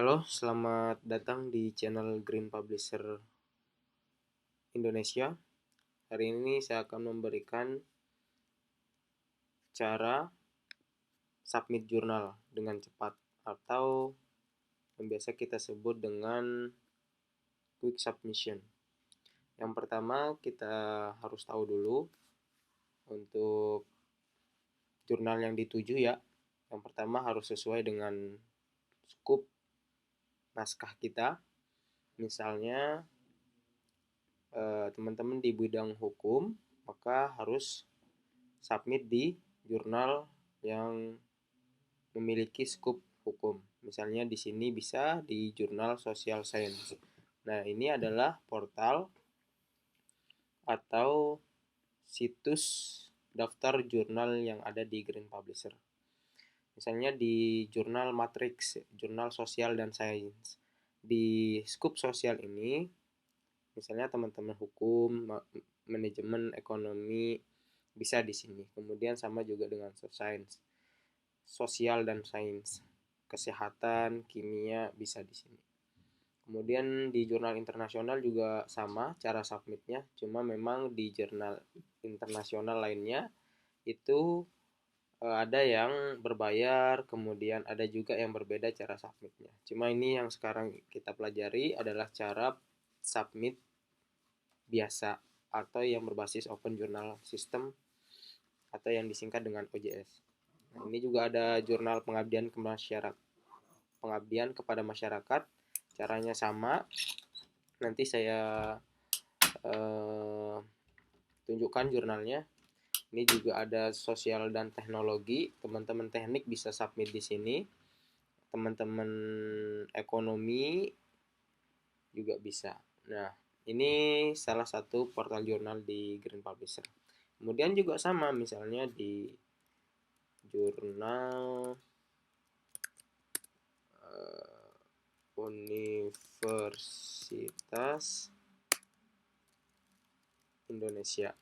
Halo, selamat datang di channel Green Publisher Indonesia. Hari ini saya akan memberikan cara submit jurnal dengan cepat atau yang biasa kita sebut dengan quick submission. Yang pertama kita harus tahu dulu untuk jurnal yang dituju ya. Yang pertama harus sesuai dengan scope naskah kita. Misalnya teman-teman di bidang hukum, maka harus submit di jurnal yang memiliki skup hukum. Misalnya di sini bisa di jurnal Social Science. Nah, ini adalah portal atau situs daftar jurnal yang ada di Green Publisher. Misalnya di jurnal Matrix, jurnal Sosial dan Sains. Di skup sosial ini, misalnya teman-teman hukum, manajemen, ekonomi, bisa di sini. Kemudian sama juga dengan science, sosial dan sains, kesehatan, kimia, bisa di sini. Kemudian di jurnal internasional juga sama cara submitnya, cuma memang di jurnal internasional lainnya itu ada yang berbayar, kemudian ada juga yang berbeda cara submitnya. Cuma ini yang sekarang kita pelajari adalah cara submit biasa atau yang berbasis Open Journal System atau yang disingkat dengan OJS. Nah, ini juga ada jurnal pengabdian ke masyarakat, pengabdian kepada masyarakat. Caranya sama. Nanti saya tunjukkan jurnalnya. Ini juga ada sosial dan teknologi. Teman-teman teknik bisa submit di sini. Teman-teman ekonomi juga bisa. Nah, ini salah satu portal jurnal di Green Publisher. Kemudian juga sama, misalnya di jurnal Universitas Indonesia.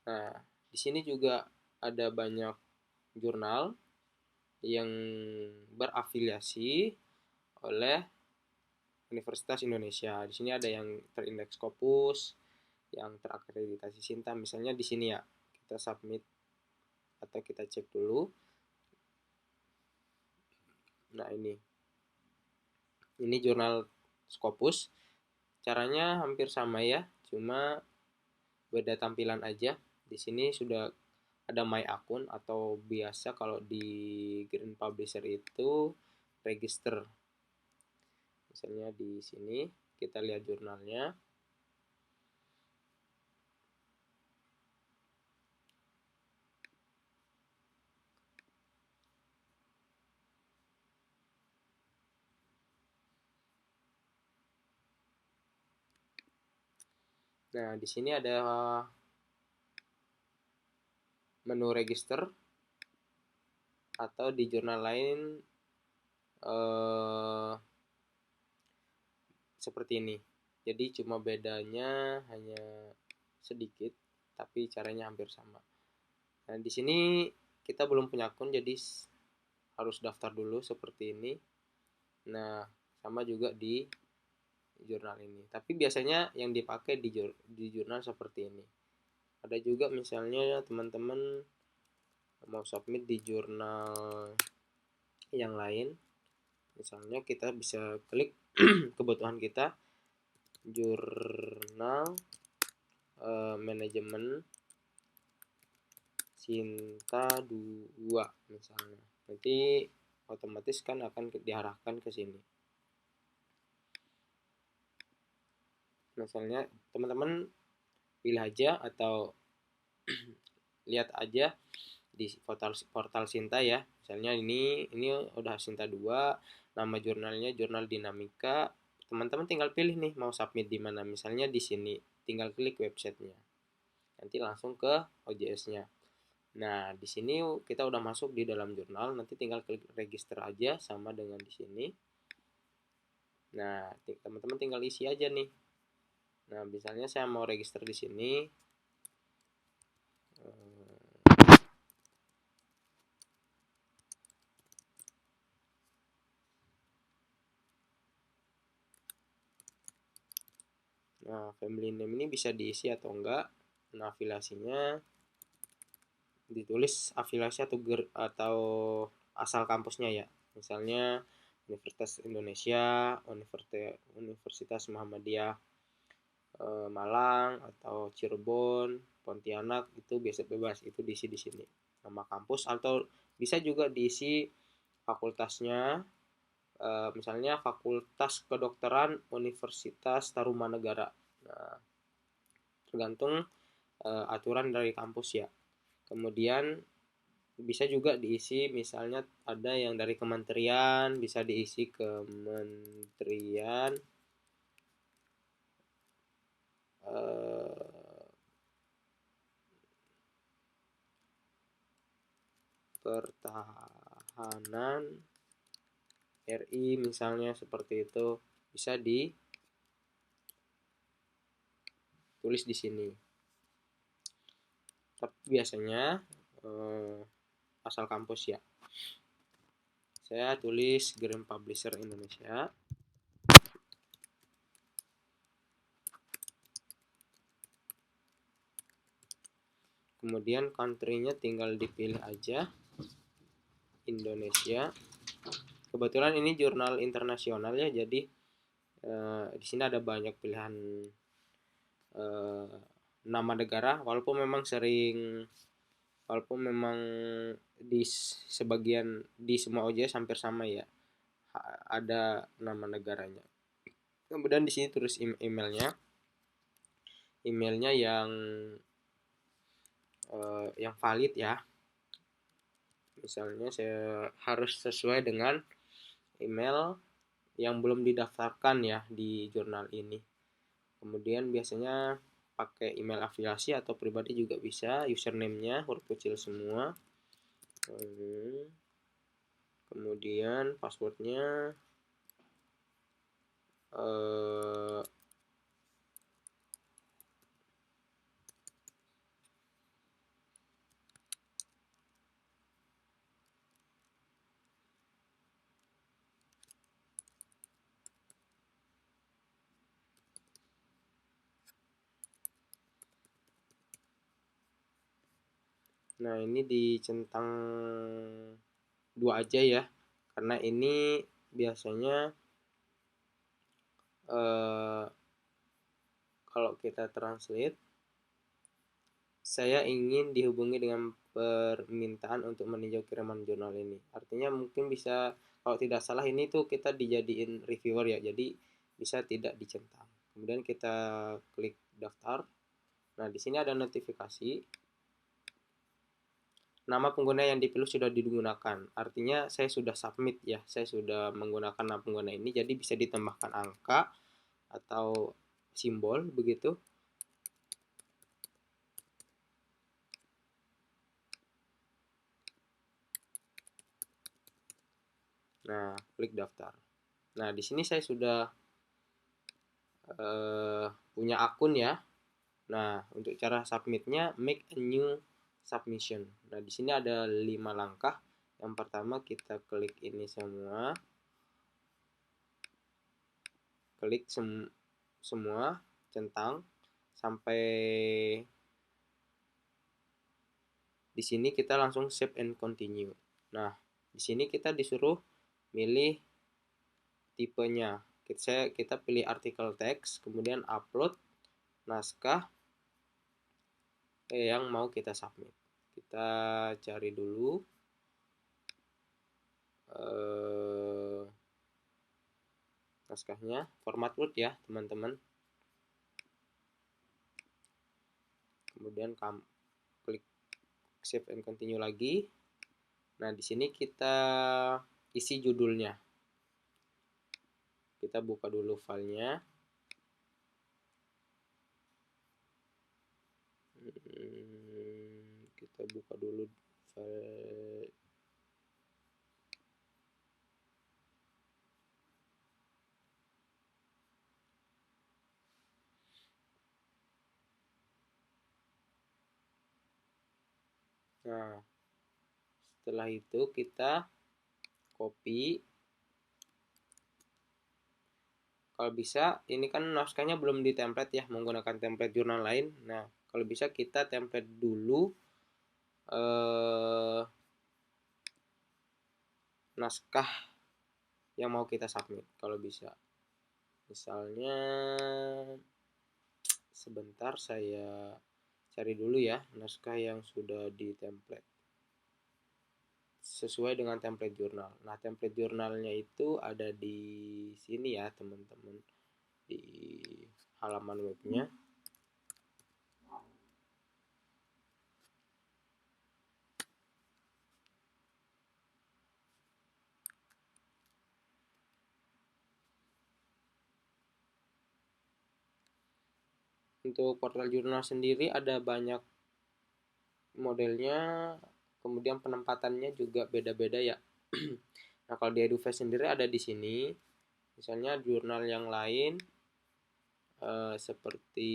Nah, di sini juga ada banyak jurnal yang berafiliasi oleh Universitas Indonesia. Di sini ada yang terindeks Scopus, yang terakreditasi Sinta. Misalnya di sini ya, kita submit atau kita cek dulu. Nah, ini jurnal Scopus. Caranya hampir sama ya, cuma beda tampilan aja. Di sini sudah ada my akun atau biasa kalau di Green Publisher itu register. Misalnya di sini kita lihat jurnalnya. Nah, di sini ada menu register atau di jurnal lain seperti ini. Jadi cuma bedanya hanya sedikit, tapi caranya hampir sama. Nah, di sini kita belum punya akun, jadi harus daftar dulu seperti ini. Nah, sama juga di jurnal ini. Tapi biasanya yang dipakai di jurnal seperti ini. Ada juga misalnya teman-teman mau submit di jurnal yang lain. Misalnya kita bisa klik kebutuhan kita, jurnal manajemen Sinta 2 misalnya. Nanti otomatis kan akan diarahkan ke sini. Misalnya teman-teman pilih aja atau lihat aja di portal Sinta ya. Misalnya ini udah Sinta 2, nama jurnalnya jurnal dinamika. Teman-teman tinggal pilih nih mau submit di mana. Misalnya di sini, tinggal klik websitenya. Nanti langsung ke OJS-nya. Nah, di sini kita udah masuk di dalam jurnal, nanti tinggal klik register aja sama dengan di sini. Nah, teman-teman tinggal isi aja nih. Nah, misalnya saya mau register di sini. Nah, family name ini bisa diisi atau enggak. Nah, afiliasinya ditulis afiliasi atau asal kampusnya ya. Misalnya Universitas Indonesia, Universitas Muhammadiyah Malang atau Cirebon, Pontianak, itu biasa bebas, itu diisi di sini. Nama kampus atau bisa juga diisi fakultasnya, misalnya Fakultas Kedokteran Universitas Tarumanegara. Nah, tergantung aturan dari kampus ya. Kemudian bisa juga diisi misalnya ada yang dari kementerian, bisa diisi kementerian Pertahanan RI misalnya, seperti itu bisa ditulis di sini. Tapi biasanya asal kampus ya. Saya tulis Green Publisher Indonesia. Kemudian country-nya tinggal dipilih aja, Indonesia. Kebetulan ini jurnal internasional ya, jadi di sini ada banyak pilihan nama negara, walaupun memang di sebagian, di semua OJS hampir sama ya, ada nama negaranya. Kemudian di sini tulis emailnya yang valid ya. Misalnya saya harus sesuai dengan email yang belum didaftarkan ya di jurnal ini. Kemudian biasanya pakai email afiliasi atau pribadi juga bisa. Username-nya huruf kecil semua. Kemudian passwordnya nah ini dicentang 2 aja ya, karena ini biasanya kalau kita translate, saya ingin dihubungi dengan permintaan untuk meninjau kiriman jurnal ini. Artinya mungkin bisa, kalau tidak salah ini tuh kita dijadiin reviewer ya, jadi bisa tidak dicentang. Kemudian kita klik daftar. Nah, di sini ada notifikasi. Nama pengguna yang dipilih sudah digunakan. Artinya saya sudah submit ya, saya sudah menggunakan nama pengguna ini, jadi bisa ditambahkan angka atau simbol begitu. Nah, klik daftar. Nah, di sini saya sudah punya akun ya. Nah, untuk cara submitnya, make a new submission. Nah, di sini ada 5 langkah. Yang pertama kita klik ini semua. Klik semua, centang sampai di sini kita langsung save and continue. Nah, di sini kita disuruh milih tipenya. Kita pilih artikel teks, kemudian upload naskah yang mau kita submit. Kita cari dulu naskahnya, format Word ya teman-teman. Kemudian klik save and continue lagi. Nah, di sini kita isi judulnya. Kita buka dulu filenya. Kita buka dulu file. Nah, setelah itu kita copy Kalau bisa, ini kan naskahnya belum di template ya, menggunakan template jurnal lain. Nah, kalau bisa kita template dulu naskah yang mau kita submit kalau bisa. Misalnya sebentar saya cari dulu ya naskah yang sudah di template sesuai dengan template jurnal. Nah, template jurnalnya itu ada di sini ya, teman-teman. Di halaman webnya. Untuk portal jurnal sendiri ada banyak modelnya, kemudian penempatannya juga beda-beda ya. Nah, kalau di Edufest sendiri ada di sini. Misalnya jurnal yang lain seperti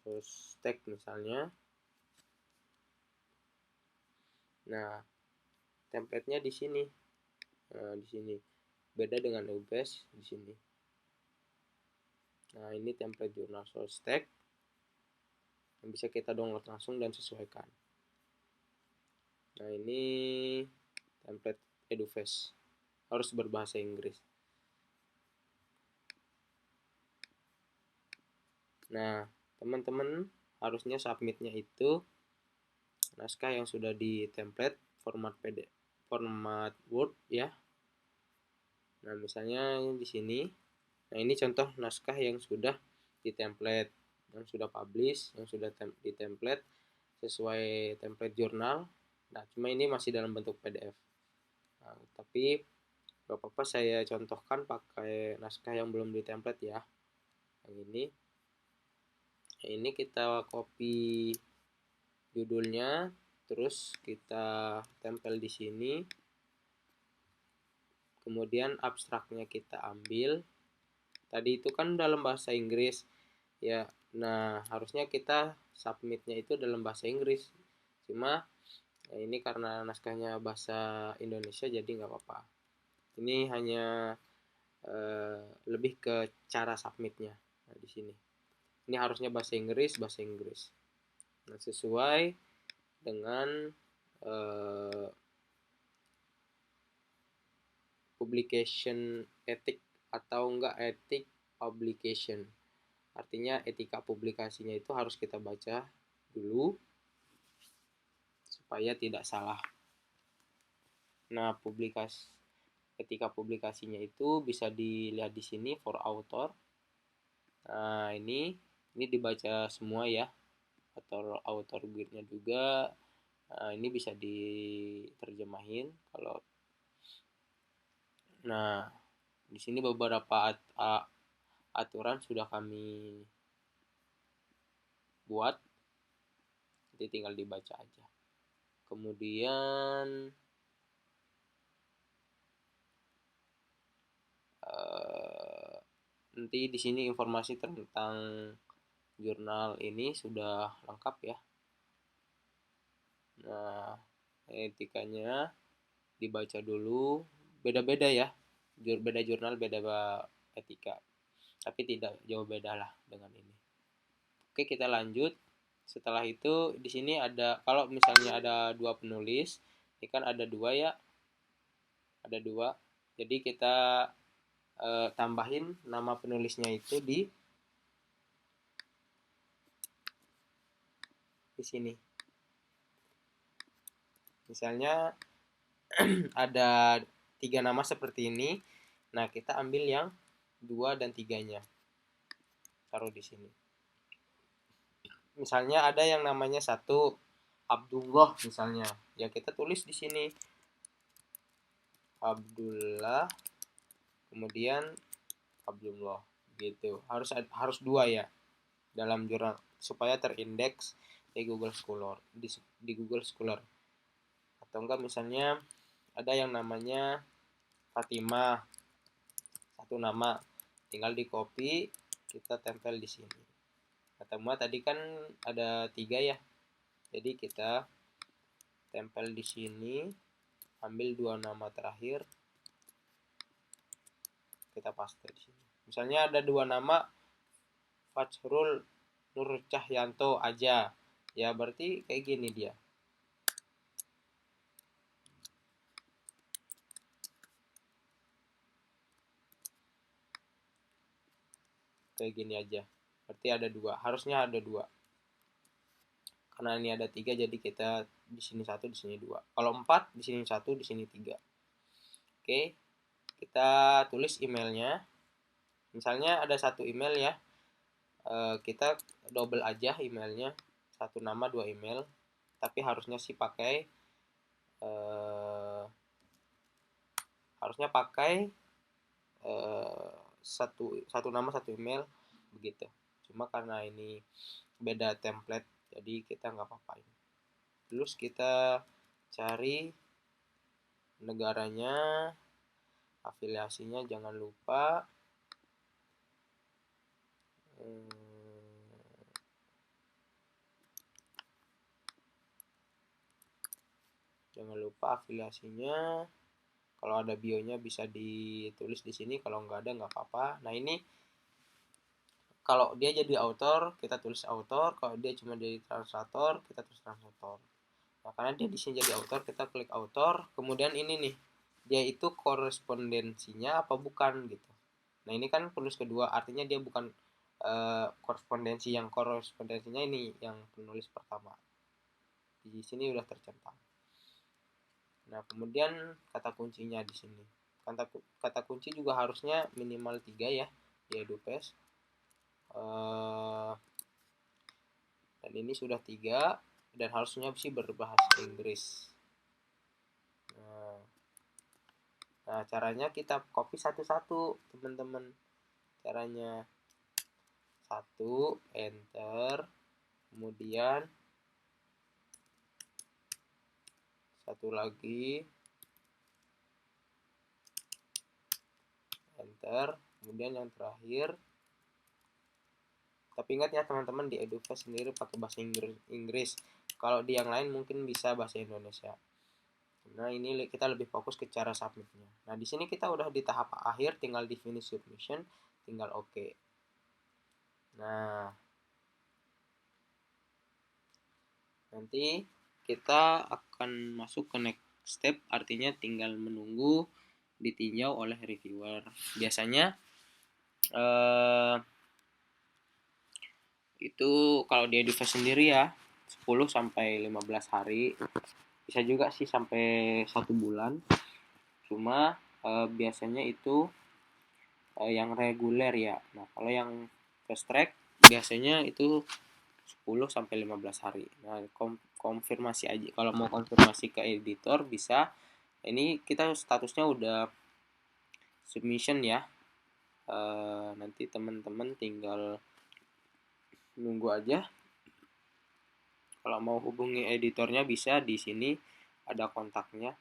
Sostek misalnya. Nah, template-nya di sini. Di sini. Beda dengan Edufest di sini. Nah, ini template jurnal Sostek yang bisa kita download langsung dan sesuaikan. Nah, ini template Edufest. Harus berbahasa Inggris. Nah, teman-teman harusnya submitnya itu naskah yang sudah di template format PDF, format Word ya. Nah, misalnya di sini. Nah, ini contoh naskah yang sudah di template, yang sudah publish, yang sudah di template sesuai template jurnal. Nah, cuma ini masih dalam bentuk PDF. Nah, tapi gak apa-apa saya contohkan pakai naskah yang belum di template ya. Yang ini. Nah, ini kita copy judulnya, terus kita tempel di sini. Kemudian abstraknya kita ambil. Tadi itu kan dalam bahasa Inggris ya. Nah, harusnya kita submitnya itu dalam bahasa Inggris. Cuma ya ini karena naskahnya bahasa Indonesia jadi nggak apa-apa. Ini hanya lebih ke cara submitnya. Nah, di sini. Ini harusnya bahasa Inggris. Nah, sesuai dengan publication ethic atau enggak etik publication. Artinya etika publikasinya itu harus kita baca dulu supaya tidak salah. Nah, etika publikasinya itu bisa dilihat di sini for author. Nah, ini dibaca semua ya. Author guide-nya juga. Nah, ini bisa diterjemahin kalau. Nah, di sini beberapa aturan sudah kami buat, jadi tinggal dibaca aja. Kemudian nanti di sini informasi tentang jurnal ini sudah lengkap ya. Nah, etikanya dibaca dulu, beda-beda ya. Beda jurnal, beda etika. Tapi tidak jauh beda lah dengan ini. Oke, kita lanjut. Setelah itu di sini ada, kalau misalnya ada dua penulis, ini kan ada dua ya. Ada dua. Jadi kita tambahin nama penulisnya itu di sini. Misalnya ada 3 nama seperti ini. Nah, kita ambil yang 2 dan 3-nya. Taruh di sini. Misalnya ada yang namanya 1 Abdullah misalnya. Ya kita tulis di sini Abdullah, kemudian Abdullah gitu. Harus 2 ya dalam jurnal supaya terindeks di Google Scholar, di Google Scholar. Atau enggak misalnya ada yang namanya Fatimah, 1 nama, tinggal di copy, kita tempel di sini. Fatimah tadi kan ada 3 ya, jadi kita tempel di sini, ambil 2 nama terakhir, kita paste di sini. Misalnya ada dua nama, Fajrul Nur Cahyanto aja, ya berarti kayak gini dia. Kayak gini aja. Berarti ada dua, harusnya ada dua. Karena ini ada tiga, jadi kita di sini satu, di sini dua. Kalau empat, di sini satu, di sini tiga. Oke, kita tulis emailnya. Misalnya ada satu email ya, kita double aja emailnya, satu nama dua email. Tapi harusnya sih pakai satu nama satu email begitu. Cuma karena ini beda template, jadi kita nggak apa-apain. Terus kita cari negaranya, afiliasinya jangan lupa. Jangan lupa afiliasinya. Kalau ada bionya bisa ditulis di sini, kalau nggak ada nggak apa-apa. Nah ini kalau dia jadi author, kita tulis author. Kalau dia cuma jadi translator, kita tulis translator. Nah karena dia di sini jadi author, kita klik author. Kemudian ini nih, dia itu korespondensinya apa bukan gitu. Nah ini kan penulis kedua, artinya dia bukan korespondensinya ini yang penulis pertama. Di sini udah tercentang. Nah, kemudian kata kuncinya di sini. Kata kunci juga harusnya minimal 3 ya di EduPass. Dan ini sudah 3 dan harusnya sih berbahasa Inggris. Nah, caranya kita copy satu-satu, teman-teman. Caranya 1 enter, kemudian satu lagi enter, kemudian yang terakhir. Tapi ingat ya teman-teman, di EduPass sendiri pakai bahasa Inggris. Kalau di yang lain mungkin bisa bahasa Indonesia. Nah ini kita lebih fokus ke cara submitnya. Nah di sini kita udah di tahap akhir, tinggal di finish submission, tinggal oke. Nah nanti kita akan masuk ke next step, artinya tinggal menunggu ditinjau oleh reviewer. Biasanya itu kalau di EduPass sendiri ya 10 sampai 15 hari. Bisa juga sih sampai 1 bulan. Cuma biasanya itu yang reguler ya. Nah, kalau yang fast track biasanya itu 10 sampai 15 hari. Nah, konfirmasi aja. Kalau mau konfirmasi ke editor bisa. Ini kita statusnya udah submission ya. Nanti teman-teman tinggal nunggu aja. Kalau mau hubungi editornya bisa di sini ada kontaknya.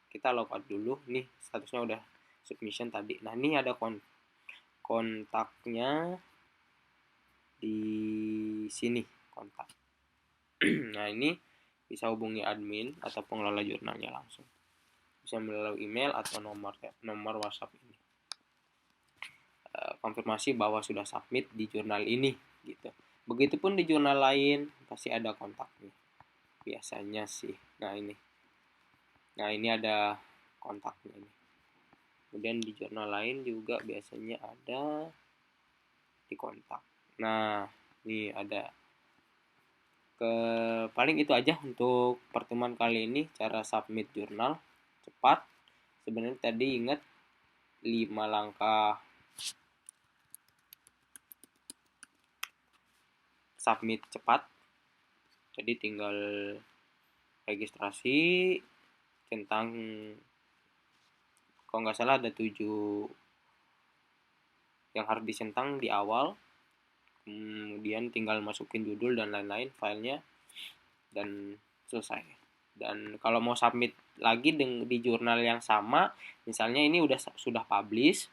Kita logout dulu. Nih statusnya udah submission tadi. Nah ini ada kontaknya di sini, kontak. Nah ini bisa hubungi admin atau pengelola jurnalnya langsung. Bisa melalui email atau nomor WhatsApp ini. Konfirmasi bahwa sudah submit di jurnal ini gitu. Begitupun di jurnal lain pasti ada kontaknya. Biasanya sih. Nah ini ada kontaknya nih. Kemudian di jurnal lain juga biasanya ada di kontak. Nah ini ada. Paling itu aja untuk pertemuan kali ini, cara submit jurnal cepat. Sebenarnya tadi ingat 5 langkah submit cepat. Jadi tinggal registrasi, centang, kalau nggak salah ada 7 yang harus dicentang di awal. Kemudian tinggal masukin judul dan lain-lain filenya dan selesai. Dan kalau mau submit lagi di jurnal yang sama, misalnya ini sudah publish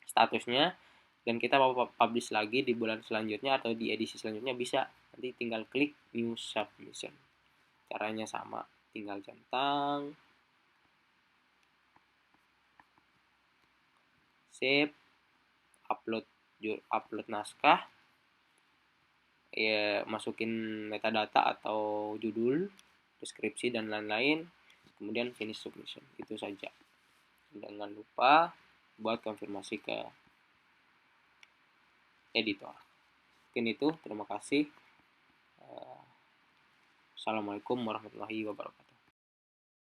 statusnya dan kita mau publish lagi di bulan selanjutnya atau di edisi selanjutnya, bisa. Nanti tinggal klik new submission. Caranya sama, tinggal centang save, upload upload naskah, ya masukin metadata atau judul, deskripsi dan lain-lain, kemudian finish submission. Itu saja. Jangan lupa buat konfirmasi ke editor. Mungkin itu, terima kasih. Assalamualaikum warahmatullahi wabarakatuh.